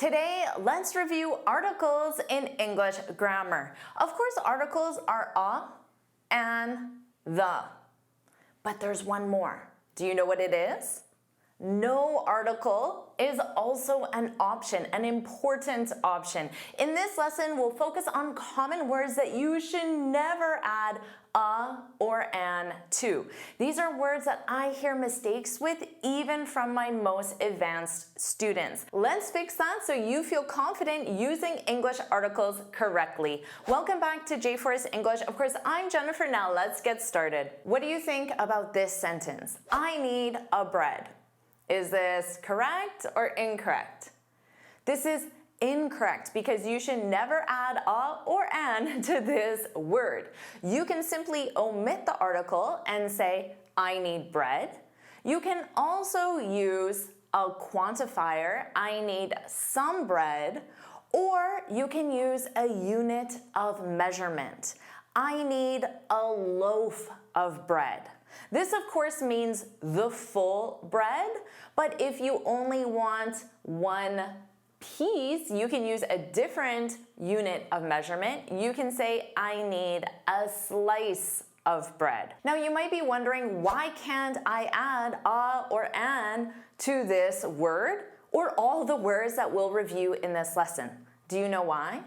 Today, let's review articles in English grammar. Of course, articles are a and the. But there's one more. Do you know what it is? No article is also an option, an important option. In this lesson, we'll focus on common words that you should never add a or an to. These are words that I hear mistakes with even from my most advanced students. Let's fix that so you feel confident using English articles correctly. Welcome back to JForrest English. Of course, I'm Jennifer. Now let's get started. What do you think about this sentence? I need a bread. Is this correct or incorrect? This is incorrect because you should never add a or an to this word. You can simply omit the article and say, I need bread. You can also use a quantifier, I need some bread, or you can use a unit of measurement. I need a loaf of bread. This, of course, means the full bread, but if you only want one piece, you can use a different unit of measurement. You can say, I need a slice of bread. Now, you might be wondering, why can't I add a or an to this word or all the words that we'll review in this lesson? Do you know why?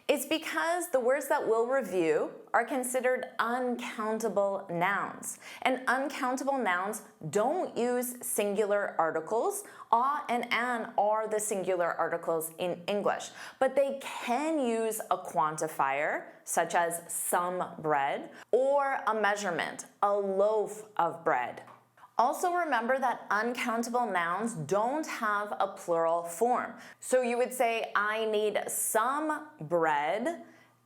It's because the words that we'll review are considered uncountable nouns. And uncountable nouns don't use singular articles. A and an are the singular articles in English. But they can use a quantifier, such as some bread, or a measurement, a loaf of bread. Also remember that uncountable nouns don't have a plural form. So you would say, I need some bread.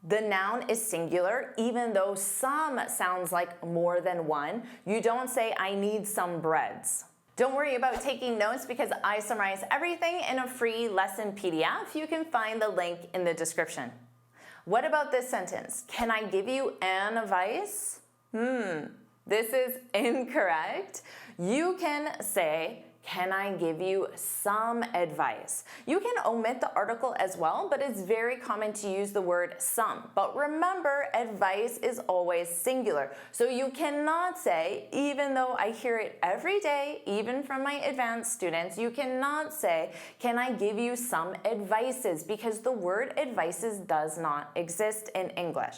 The noun is singular, even though some sounds like more than one. You don't say, I need some breads. Don't worry about taking notes because I summarize everything in a free lesson PDF. You can find the link in the description. What about this sentence? Can I give you an advice? This is incorrect. You can say, can I give you some advice? You can omit the article as well, but it's very common to use the word some. But remember, advice is always singular. So you cannot say, even though I hear it every day, even from my advanced students, you cannot say, can I give you some advices? Because the word advices does not exist in English.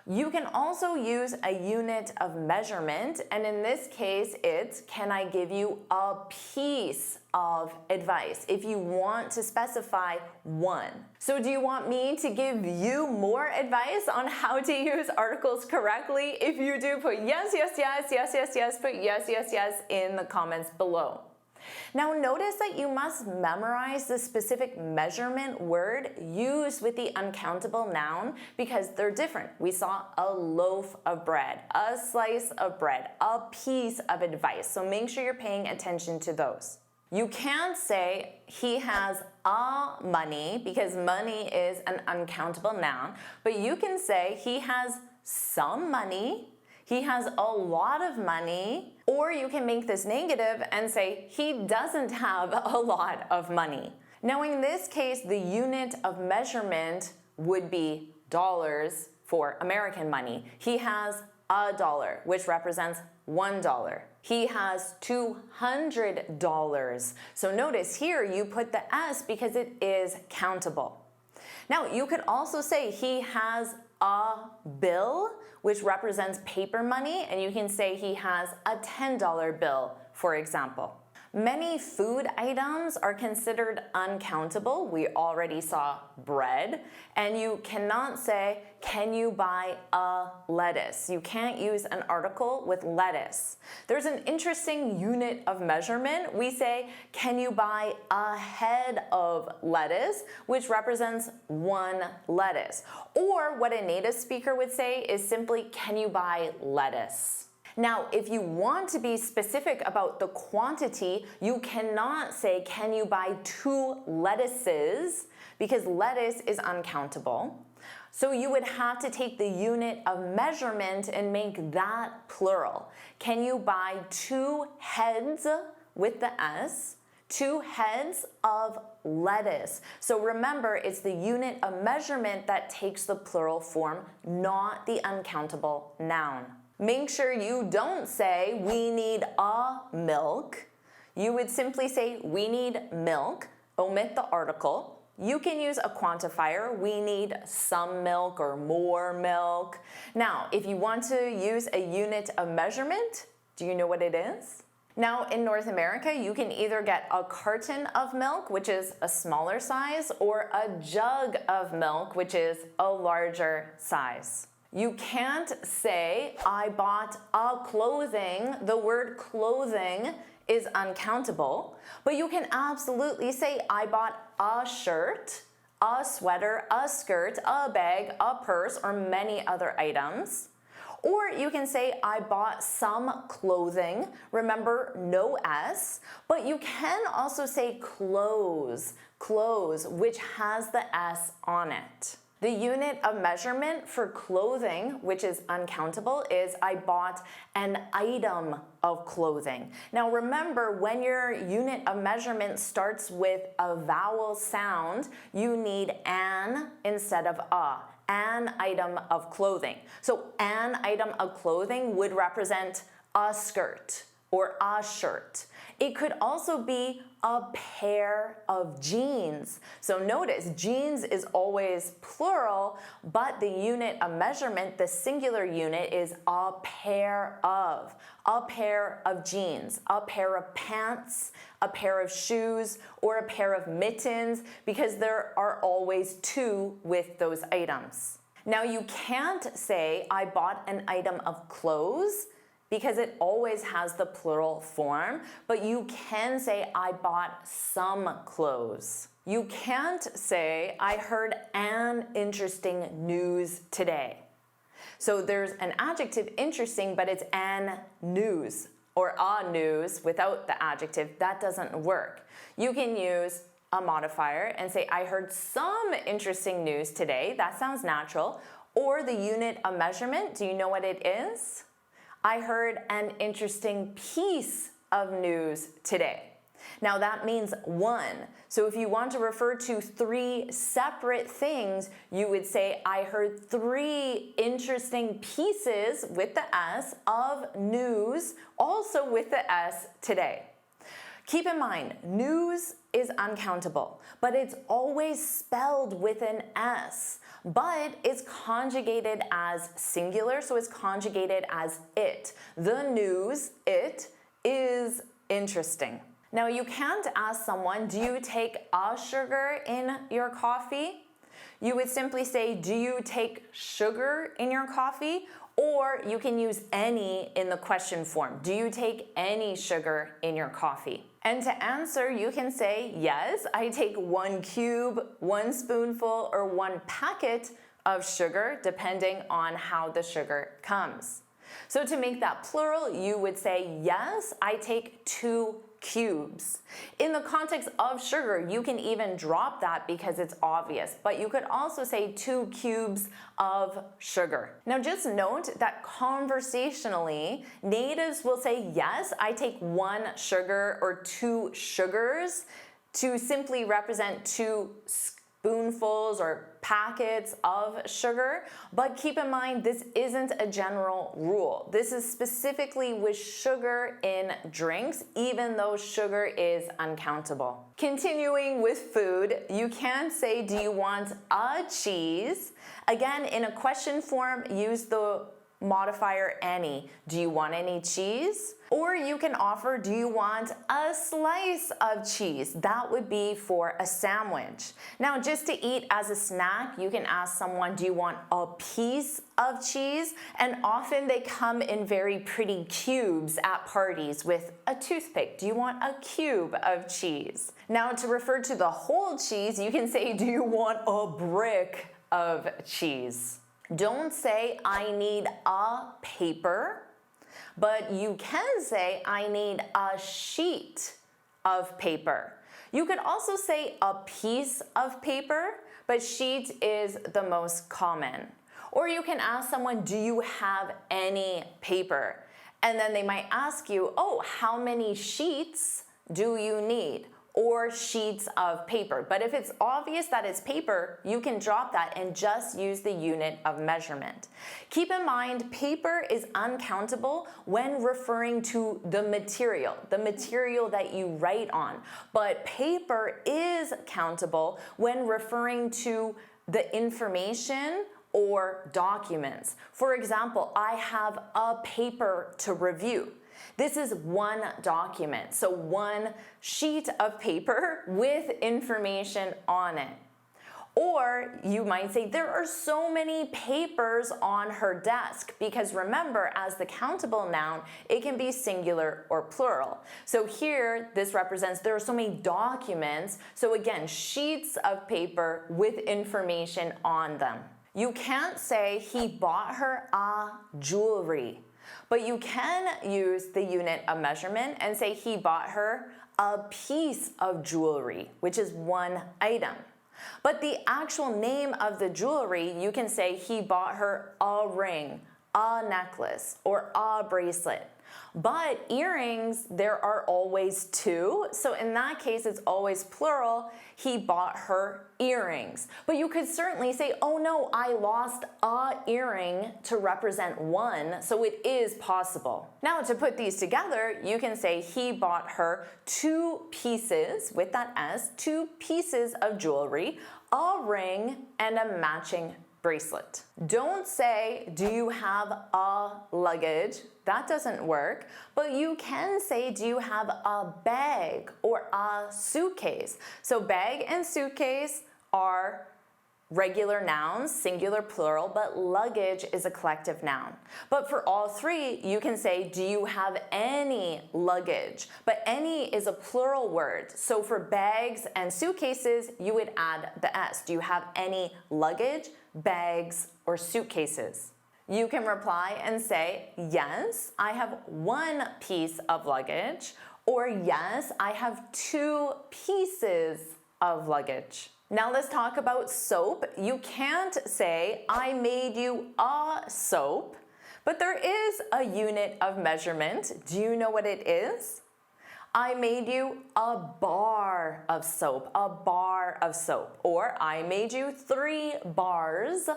You can also use a unit of measurement, and in this case, it's can I give you a piece of advice if you want to specify one. So do you want me to give you more advice on how to use articles correctly? If you do, put yes, yes, yes, yes, yes, yes, put yes, yes, yes in the comments below. Now notice that you must memorize the specific measurement word used with the uncountable noun because they're different. We saw a loaf of bread, a slice of bread, a piece of advice. So make sure you're paying attention to those. You can't say he has a money because money is an uncountable noun, but you can say he has some money, he has a lot of money, or you can make this negative and say he doesn't have a lot of money. Now in this case, the unit of measurement would be dollars for American money. He has $1, which represents $1. He has $200. So notice here you put the S because it is countable. Now you could also say he has a bill, which represents paper money, and you can say he has a $10 bill, for example. Many food items are considered uncountable. We already saw bread, and you cannot say, can you buy a lettuce? You can't use an article with lettuce. There's an interesting unit of measurement. We say, can you buy a head of lettuce, which represents one lettuce. Or what a native speaker would say is simply, can you buy lettuce? Now, if you want to be specific about the quantity, you cannot say, can you buy 2 lettuces? Because lettuce is uncountable. So you would have to take the unit of measurement and make that plural. Can you buy 2 heads with the S, 2 heads of lettuce. So remember, it's the unit of measurement that takes the plural form, not the uncountable noun. Make sure you don't say, we need a milk. You would simply say, we need milk, omit the article. You can use a quantifier, we need some milk or more milk. Now, if you want to use a unit of measurement, do you know what it is? Now, in North America, you can either get a carton of milk, which is a smaller size, or a jug of milk, which is a larger size. You can't say, I bought a clothing. The word clothing is uncountable, but you can absolutely say, I bought a shirt, a sweater, a skirt, a bag, a purse, or many other items. Or you can say, I bought some clothing. Remember, no S, but you can also say clothes, which has the S on it. The unit of measurement for clothing, which is uncountable, is I bought an item of clothing. Now remember, when your unit of measurement starts with a vowel sound, you need an instead of a. An item of clothing. So an item of clothing would represent a skirt or a shirt. It could also be a pair of jeans. So notice, jeans is always plural, but the unit of measurement, the singular unit, is a pair of jeans, a pair of pants, a pair of shoes, or a pair of mittens, because there are always 2 with those items. Now you can't say, I bought an item of clothes, because it always has the plural form, but you can say, I bought some clothes. You can't say, I heard an interesting news today. So there's an adjective interesting, but it's an news, or a news without the adjective. That doesn't work. You can use a modifier and say, I heard some interesting news today. That sounds natural. Or the unit of measurement, do you know what it is? I heard an interesting piece of news today. Now that means 1. So if you want to refer to 3 separate things, you would say, I heard 3 interesting pieces with the S of news, also with the S today. Keep in mind, news is uncountable, but it's always spelled with an S. But it's conjugated as singular, so it's conjugated as it. The news, it, is interesting. Now you can't ask someone, do you take a sugar in your coffee? You would simply say, do you take sugar in your coffee? Or you can use any in the question form. Do you take any sugar in your coffee? And to answer, you can say, yes, I take 1 cube, 1 spoonful, or 1 packet of sugar, depending on how the sugar comes. So to make that plural, you would say, yes, I take 2 cubes. In the context of sugar, you can even drop that because it's obvious, but you could also say 2 cubes of sugar. Now just note that conversationally, natives will say, yes, I take 1 sugar or 2 sugars to simply represent 2 spoonfuls or packets of sugar, but keep in mind this isn't a general rule. This is specifically with sugar in drinks, even though sugar is uncountable. Continuing with food, you can say, do you want a cheese? Again, in a question form, use the modifier any. Do you want any cheese? Or you can offer, do you want a slice of cheese? That would be for a sandwich. Now, just to eat as a snack, you can ask someone, do you want a piece of cheese? And often they come in very pretty cubes at parties with a toothpick. Do you want a cube of cheese? Now, to refer to the whole cheese, you can say, do you want a brick of cheese? Don't say, I need a paper, but you can say, I need a sheet of paper. You could also say a piece of paper, but sheet is the most common. Or you can ask someone, do you have any paper? And then they might ask you, oh, how many sheets do you need? or sheets of paper. But if it's obvious that it's paper, you can drop that and just use the unit of measurement. Keep in mind, paper is uncountable when referring to the material that you write on. But paper is countable when referring to the information or documents. For example, I have a paper to review. This is one document, so one sheet of paper with information on it. Or you might say, there are so many papers on her desk, because remember, as the countable noun, it can be singular or plural. So here, this represents there are so many documents. So again, sheets of paper with information on them. You can't say he bought her a jewelry, but you can use the unit of measurement and say he bought her a piece of jewelry, which is one item. But the actual name of the jewelry, you can say he bought her a ring, a necklace, or a bracelet. But earrings, there are always two. So in that case, it's always plural. He bought her earrings. But you could certainly say, oh no, I lost a earring to represent one. So it is possible. Now to put these together, you can say he bought her two pieces, with that S, two pieces of jewelry, a ring, and a matching bracelet. Don't say, do you have a luggage? That doesn't work. But you can say, do you have a bag or a suitcase? So bag and suitcase are regular nouns, singular, plural, but luggage is a collective noun. But for all three, you can say, do you have any luggage? But any is a plural word. So for bags and suitcases, you would add the S. Do you have any luggage, bags, or suitcases? You can reply and say, yes, I have one piece of luggage, or yes, I have two pieces of luggage. Now let's talk about soap. You can't say, I made you a soap, but there is a unit of measurement. Do you know what it is? I made you a bar of soap, a bar of soap. Or I made you 3 bars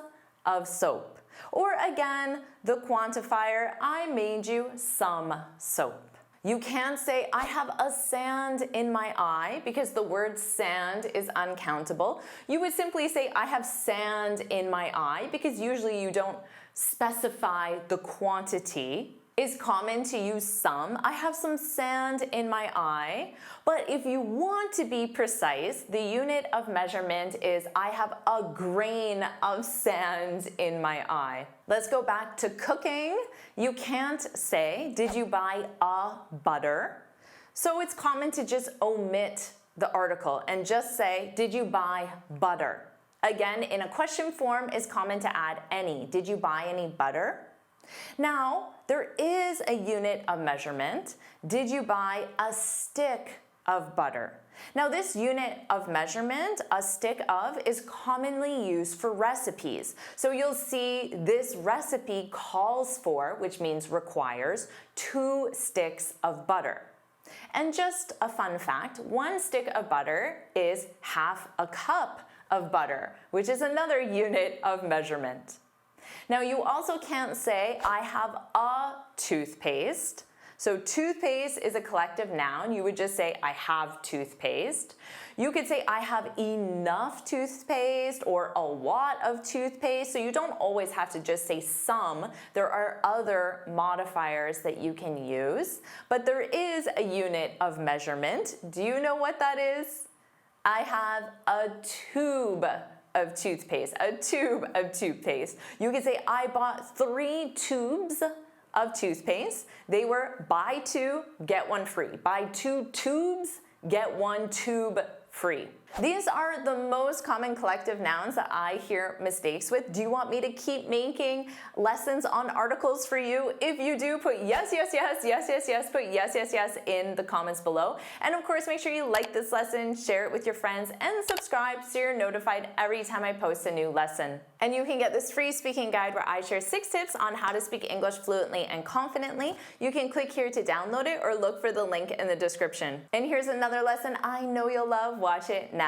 of soap. Or again, the quantifier, I made you some soap. You can't say, I have a sand in my eye, because the word sand is uncountable. You would simply say, I have sand in my eye, because usually you don't specify the quantity. It's common to use some. I have some sand in my eye. But if you want to be precise, the unit of measurement is I have a grain of sand in my eye. Let's go back to cooking. You can't say, did you buy a butter? So it's common to just omit the article and just say, did you buy butter? Again, in a question form, it's common to add any. Did you buy any butter? Now, there is a unit of measurement. Did you buy a stick of butter? Now, this unit of measurement, a stick of, is commonly used for recipes. So you'll see this recipe calls for, which means requires, 2 sticks of butter. And just a fun fact, 1 stick of butter is half a cup of butter, which is another unit of measurement. Now, you also can't say, I have a toothpaste. So toothpaste is a collective noun. You would just say, I have toothpaste. You could say, I have enough toothpaste or a lot of toothpaste. So you don't always have to just say some. There are other modifiers that you can use. But there is a unit of measurement. Do you know what that is? I have a tube of toothpaste, a tube of toothpaste. You could say, I bought 3 tubes of toothpaste. They were buy 2, get 1 free. Buy 2 tubes, get 1 tube free. These are the most common collective nouns that I hear mistakes with. Do you want me to keep making lessons on articles for you? If you do, put yes, yes, yes, yes, yes, yes, put yes, yes, yes in the comments below. And of course, make sure you like this lesson, share it with your friends, and subscribe so you're notified every time I post a new lesson. And you can get this free speaking guide where I share 6 tips on how to speak English fluently and confidently. You can click here to download it or look for the link in the description. And here's another lesson I know you'll love. Watch it now.